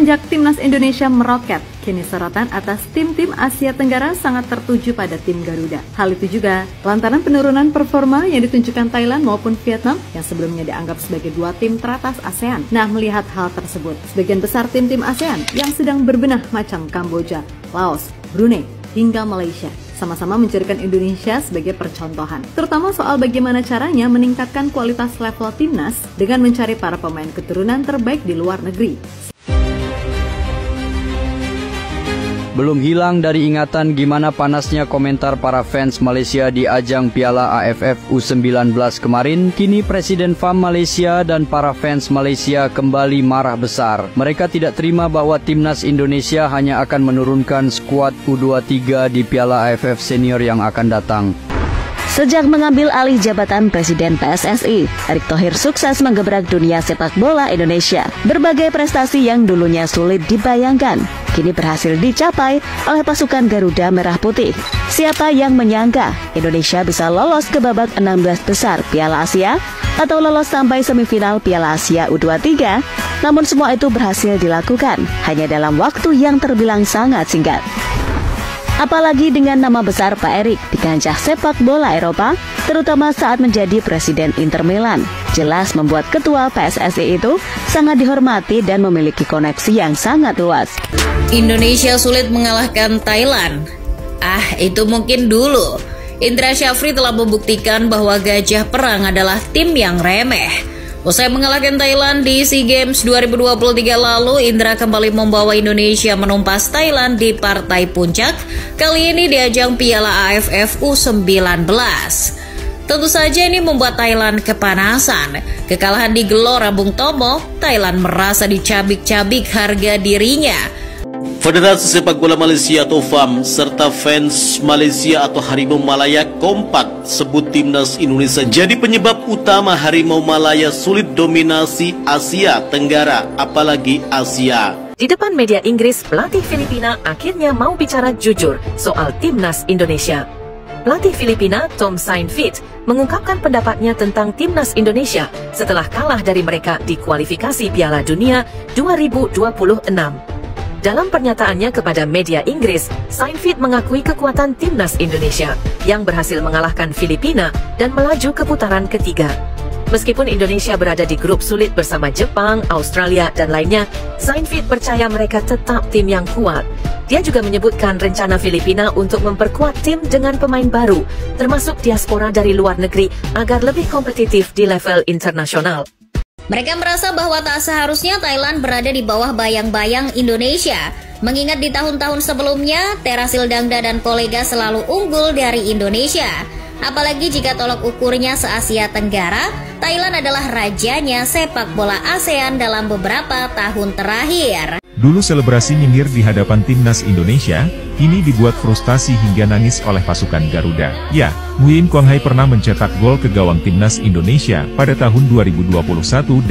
Semenjak timnas Indonesia meroket, kini sorotan atas tim-tim Asia Tenggara sangat tertuju pada tim Garuda. Hal itu juga lantaran penurunan performa yang ditunjukkan Thailand maupun Vietnam yang sebelumnya dianggap sebagai dua tim teratas ASEAN. Nah, melihat hal tersebut, sebagian besar tim-tim ASEAN yang sedang berbenah macam Kamboja, Laos, Brunei, hingga Malaysia sama-sama menjadikan Indonesia sebagai percontohan, terutama soal bagaimana caranya meningkatkan kualitas level timnas dengan mencari para pemain keturunan terbaik di luar negeri. Belum hilang dari ingatan gimana panasnya komentar para fans Malaysia di ajang Piala AFF U19 kemarin. Kini Presiden FAM Malaysia dan para fans Malaysia kembali marah besar. Mereka tidak terima bahwa timnas Indonesia hanya akan menurunkan skuad U23 di Piala AFF Senior yang akan datang. Sejak mengambil alih jabatan Presiden PSSI, Erick Thohir sukses menggebrak dunia sepak bola Indonesia. Berbagai prestasi yang dulunya sulit dibayangkan, kini berhasil dicapai oleh pasukan Garuda Merah Putih. Siapa yang menyangka Indonesia bisa lolos ke babak 16 besar Piala Asia atau lolos sampai semifinal Piala Asia U23? Namun semua itu berhasil dilakukan hanya dalam waktu yang terbilang sangat singkat. Apalagi dengan nama besar Pak Erick di kancah sepak bola Eropa, terutama saat menjadi Presiden Inter Milan. Jelas membuat ketua PSSI itu sangat dihormati dan memiliki koneksi yang sangat luas. Indonesia sulit mengalahkan Thailand. Itu mungkin dulu. Indra Syafri telah membuktikan bahwa gajah perang adalah tim yang remeh. Usai mengalahkan Thailand di SEA Games 2023 lalu, Indra kembali membawa Indonesia menumpas Thailand di partai puncak, kali ini di ajang Piala AFF U19. Tentu saja ini membuat Thailand kepanasan. Kekalahan di Gelora Bung Tomo, Thailand merasa dicabik-cabik harga dirinya. Federasi Sepak Bola Malaysia atau FAM serta fans Malaysia atau Harimau Malaya kompak sebut timnas Indonesia jadi penyebab utama Harimau Malaya sulit dominasi Asia Tenggara, apalagi Asia. Di depan media Inggris, pelatih Filipina akhirnya mau bicara jujur soal timnas Indonesia. Pelatih Filipina Tom Saintfiet mengungkapkan pendapatnya tentang timnas Indonesia setelah kalah dari mereka di kualifikasi Piala Dunia 2026. Dalam pernyataannya kepada media Inggris, Saintfiet mengakui kekuatan timnas Indonesia yang berhasil mengalahkan Filipina dan melaju ke putaran ketiga. Meskipun Indonesia berada di grup sulit bersama Jepang, Australia, dan lainnya, Saintfiet percaya mereka tetap tim yang kuat. Dia juga menyebutkan rencana Filipina untuk memperkuat tim dengan pemain baru, termasuk diaspora dari luar negeri, agar lebih kompetitif di level internasional. Mereka merasa bahwa tak seharusnya Thailand berada di bawah bayang-bayang Indonesia. Mengingat di tahun-tahun sebelumnya, Terasil Dangda dan kolega selalu unggul dari Indonesia. Apalagi jika tolok ukurnya se-Asia Tenggara, Thailand adalah rajanya sepak bola ASEAN dalam beberapa tahun terakhir. Dulu selebrasi nyindir di hadapan timnas Indonesia, kini dibuat frustasi hingga nangis oleh pasukan Garuda. Ya, Nguyen Quang Hai pernah mencetak gol ke gawang timnas Indonesia pada tahun 2021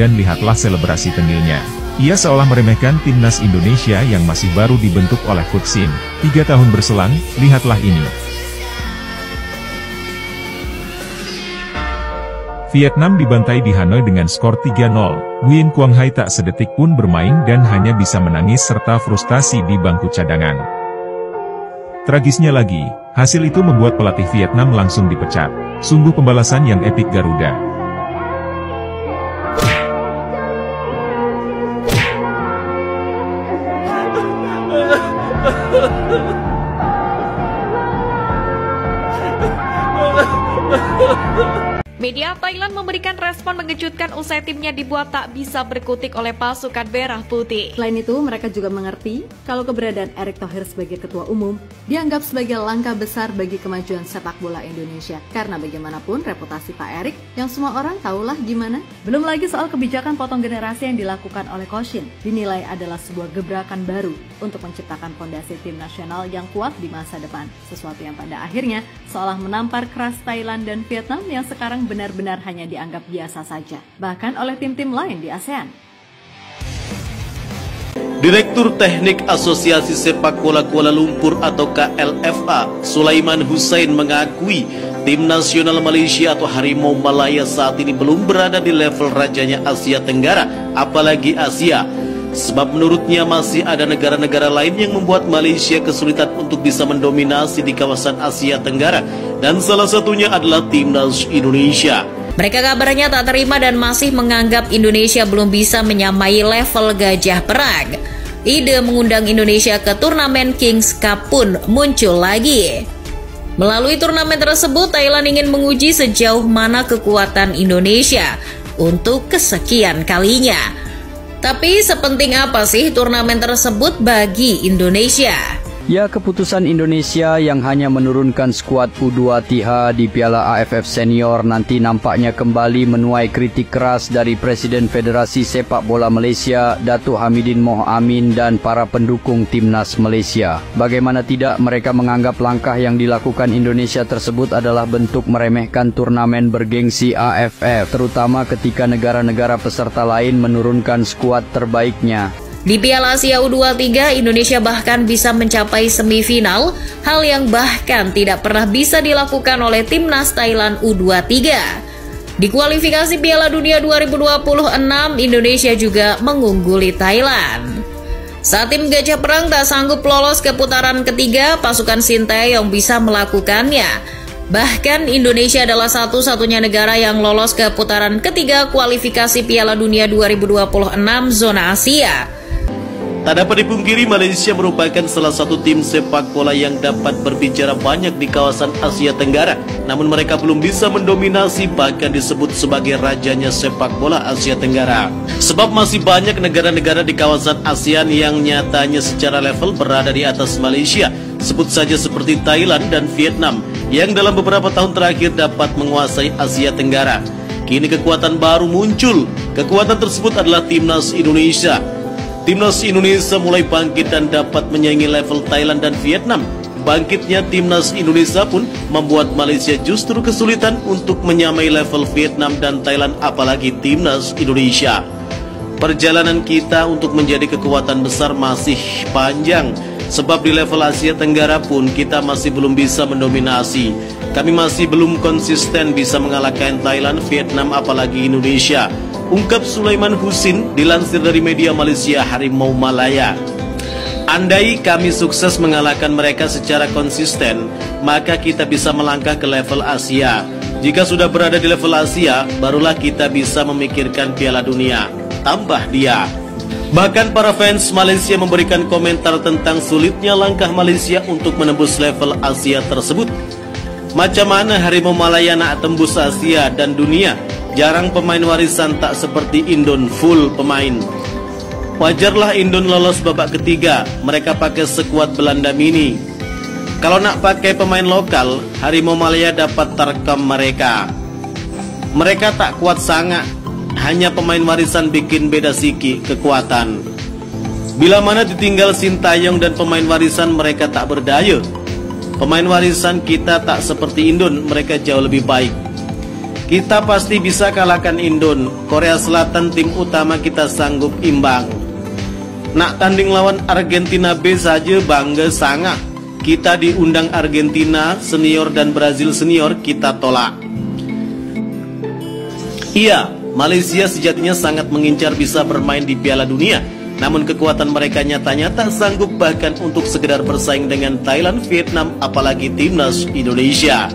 dan lihatlah selebrasi tengilnya. Ia seolah meremehkan timnas Indonesia yang masih baru dibentuk oleh Coach Shin. 3 tahun berselang, lihatlah ini. Vietnam dibantai di Hanoi dengan skor 3-0. Nguyen Quang Hai tak sedetik pun bermain dan hanya bisa menangis serta frustasi di bangku cadangan. Tragisnya lagi, hasil itu membuat pelatih Vietnam langsung dipecat. Sungguh pembalasan yang epik Garuda. Media Thailand memberikan respon mengejutkan usai timnya dibuat tak bisa berkutik oleh pasukan merah putih. Selain itu, mereka juga mengerti kalau keberadaan Erick Thohir sebagai ketua umum dianggap sebagai langkah besar bagi kemajuan sepak bola Indonesia. Karena bagaimanapun reputasi Pak Erick yang semua orang tahulah gimana. Belum lagi soal kebijakan potong generasi yang dilakukan oleh Coach Shin dinilai adalah sebuah gebrakan baru untuk menciptakan fondasi tim nasional yang kuat di masa depan. Sesuatu yang pada akhirnya seolah menampar keras Thailand dan Vietnam yang sekarang benar-benar hanya dianggap biasa saja, bahkan oleh tim-tim lain di ASEAN. Direktur Teknik Asosiasi Sepak Bola Kuala Lumpur atau KLFA, Sulaiman Hussein mengakui tim nasional Malaysia atau Harimau Malaya saat ini belum berada di level rajanya Asia Tenggara, apalagi Asia. sebab menurutnya masih ada negara-negara lain yang membuat Malaysia kesulitan untuk bisa mendominasi di kawasan Asia Tenggara, dan salah satunya adalah Timnas Indonesia. Mereka kabarnya tak terima dan masih menganggap Indonesia belum bisa menyamai level gajah perang. Ide mengundang Indonesia ke turnamen Kings Cup pun muncul lagi. Melalui turnamen tersebut, Thailand ingin menguji sejauh mana kekuatan Indonesia untuk kesekian kalinya. Tapi sepenting apa sih turnamen tersebut bagi Indonesia? Ya, keputusan Indonesia yang hanya menurunkan skuad U23 di Piala AFF Senior nanti nampaknya kembali menuai kritik keras dari Presiden Federasi Sepak Bola Malaysia, Datuk Hamidin Moh Amin, dan para pendukung Timnas Malaysia. Bagaimana tidak, mereka menganggap langkah yang dilakukan Indonesia tersebut adalah bentuk meremehkan turnamen bergengsi AFF, terutama ketika negara-negara peserta lain menurunkan skuad terbaiknya. Di Piala Asia U23, Indonesia bahkan bisa mencapai semifinal, hal yang bahkan tidak pernah bisa dilakukan oleh Timnas Thailand U23. Di kualifikasi Piala Dunia 2026, Indonesia juga mengungguli Thailand. Saat tim Gajah Perang tak sanggup lolos ke putaran ketiga, pasukan Sinteyong bisa melakukannya. Bahkan Indonesia adalah satu-satunya negara yang lolos ke putaran ketiga kualifikasi Piala Dunia 2026 zona Asia. Tak dapat dipungkiri, Malaysia merupakan salah satu tim sepak bola yang dapat berbicara banyak di kawasan Asia Tenggara. Namun mereka belum bisa mendominasi, bahkan disebut sebagai rajanya sepak bola Asia Tenggara. Sebab masih banyak negara-negara di kawasan ASEAN yang nyatanya secara level berada di atas Malaysia. Sebut saja seperti Thailand dan Vietnam yang dalam beberapa tahun terakhir dapat menguasai Asia Tenggara. Kini kekuatan baru muncul. Kekuatan tersebut adalah Timnas Indonesia. Timnas Indonesia mulai bangkit dan dapat menyaingi level Thailand dan Vietnam. Bangkitnya Timnas Indonesia pun membuat Malaysia justru kesulitan untuk menyamai level Vietnam dan Thailand, apalagi Timnas Indonesia. Perjalanan kita untuk menjadi kekuatan besar masih panjang, sebab di level Asia Tenggara pun kita masih belum bisa mendominasi. Kami masih belum konsisten bisa mengalahkan Thailand, Vietnam, apalagi Indonesia. Ungkap Sulaiman Husin dilansir dari media Malaysia Harimau Malaya. Andai kami sukses mengalahkan mereka secara konsisten, maka kita bisa melangkah ke level Asia. Jika sudah berada di level Asia, barulah kita bisa memikirkan Piala Dunia, tambah dia. Bahkan para fans Malaysia memberikan komentar tentang sulitnya langkah Malaysia untuk menembus level Asia tersebut. Macam mana Harimau Malaya nak tembus Asia dan dunia? Jarang pemain warisan tak seperti Indon full pemain. Wajarlah Indon lolos babak ketiga, mereka pakai skuad Belanda mini. Kalau nak pakai pemain lokal, Harimau Malaya dapat tarkam mereka. Mereka tak kuat sangat, hanya pemain warisan bikin beda siki kekuatan. Bila mana ditinggal Sinteyong dan pemain warisan, mereka tak berdaya. Pemain warisan kita tak seperti Indon, mereka jauh lebih baik. Kita pasti bisa kalahkan Indon. Korea Selatan tim utama kita sanggup imbang. Nak tanding lawan Argentina B saja bangga sangat. Kita diundang Argentina senior dan Brazil senior, kita tolak. Iya, Malaysia sejatinya sangat mengincar bisa bermain di Piala Dunia. Namun kekuatan mereka nyatanya tak sanggup bahkan untuk sekedar bersaing dengan Thailand, Vietnam, apalagi Timnas Indonesia.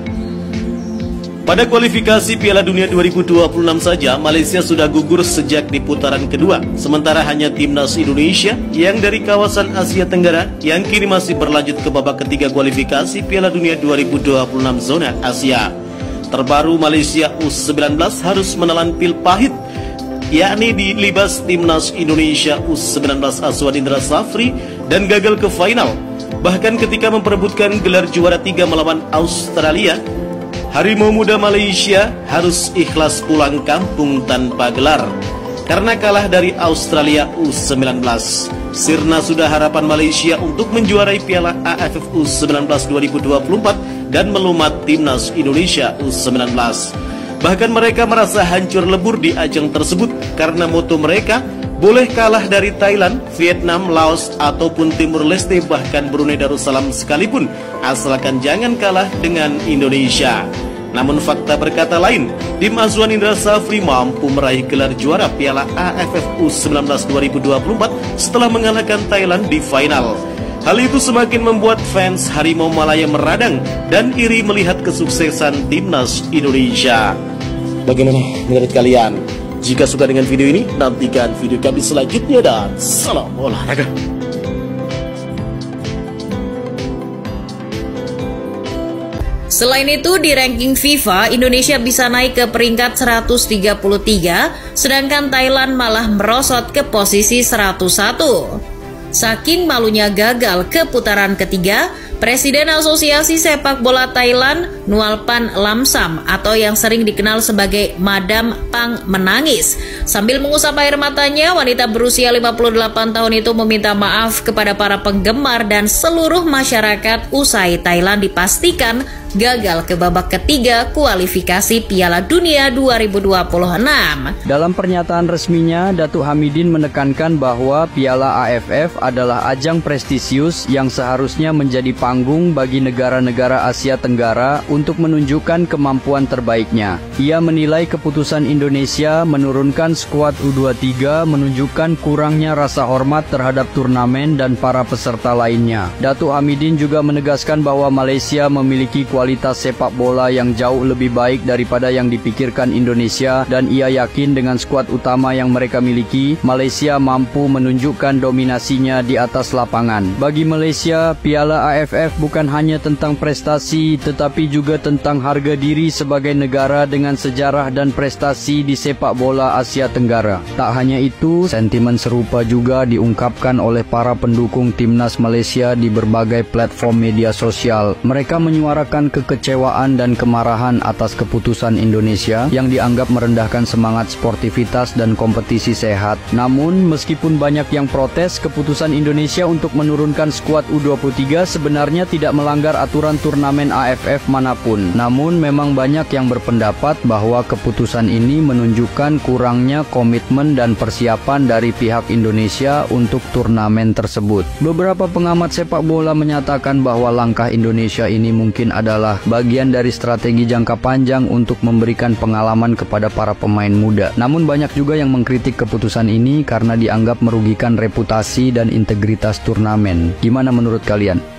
Pada kualifikasi Piala Dunia 2026 saja, Malaysia sudah gugur sejak di putaran kedua. Sementara hanya Timnas Indonesia yang dari kawasan Asia Tenggara yang kini masih berlanjut ke babak ketiga kualifikasi Piala Dunia 2026 zona Asia. Terbaru Malaysia U19 harus menelan pil pahit, yakni dilibas Timnas Indonesia U19 Aswan Indra Safri dan gagal ke final. Bahkan ketika memperebutkan gelar juara 3 melawan Australia, Harimau Muda Malaysia harus ikhlas pulang kampung tanpa gelar karena kalah dari Australia U19. Sirna sudah harapan Malaysia untuk menjuarai Piala AFF U19 2024 dan melumat Timnas Indonesia U19. Bahkan mereka merasa hancur lebur di ajang tersebut karena moto mereka boleh kalah dari Thailand, Vietnam, Laos, ataupun Timur Leste, bahkan Brunei Darussalam sekalipun, asalkan jangan kalah dengan Indonesia. Namun fakta berkata lain, tim Azwan Indra Safri mampu meraih gelar juara Piala AFF U19 2024 setelah mengalahkan Thailand di final. Hal itu semakin membuat fans Harimau Malaya meradang dan iri melihat kesuksesan timnas Indonesia. Bagaimana menurut kalian? Jika suka dengan video ini, nantikan video kami selanjutnya dan salam olahraga. Selain itu, di ranking FIFA, Indonesia bisa naik ke peringkat 133, sedangkan Thailand malah merosot ke posisi 101. Saking malunya gagal ke putaran ketiga, Presiden Asosiasi Sepak Bola Thailand, Nualpan Lamsam atau yang sering dikenal sebagai Madam Pang menangis. Sambil mengusap air matanya, wanita berusia 58 tahun itu meminta maaf kepada para penggemar dan seluruh masyarakat usai Thailand dipastikan gagal ke babak ketiga kualifikasi Piala Dunia 2026. Dalam pernyataan resminya, Datuk Hamidin menekankan bahwa Piala AFF adalah ajang prestisius yang seharusnya menjadi panggung bagi negara-negara Asia Tenggara untuk menunjukkan kemampuan terbaiknya. Ia menilai keputusan Indonesia menurunkan skuad U23 menunjukkan kurangnya rasa hormat terhadap turnamen dan para peserta lainnya. Datuk Hamidin juga menegaskan bahwa Malaysia memiliki kualitas sepak bola yang jauh lebih baik daripada yang dipikirkan Indonesia dan ia yakin dengan skuad utama yang mereka miliki, Malaysia mampu menunjukkan dominasinya di atas lapangan. Bagi Malaysia, Piala AFF bukan hanya tentang prestasi tetapi juga tentang harga diri sebagai negara dengan sejarah dan prestasi di sepak bola Asia Tenggara. Tak hanya itu, sentimen serupa juga diungkapkan oleh para pendukung timnas Malaysia di berbagai platform media sosial. Mereka menyuarakan kekecewaan dan kemarahan atas keputusan Indonesia yang dianggap merendahkan semangat sportivitas dan kompetisi sehat. Namun, meskipun banyak yang protes, keputusan Indonesia untuk menurunkan skuad U23 sebenarnya tidak melanggar aturan turnamen AFF manapun. Namun, memang banyak yang berpendapat bahwa keputusan ini menunjukkan kurangnya komitmen dan persiapan dari pihak Indonesia untuk turnamen tersebut. Beberapa pengamat sepak bola menyatakan bahwa langkah Indonesia ini mungkin adalah bagian dari strategi jangka panjang untuk memberikan pengalaman kepada para pemain muda. Namun banyak juga yang mengkritik keputusan ini karena dianggap merugikan reputasi dan integritas turnamen. Gimana menurut kalian?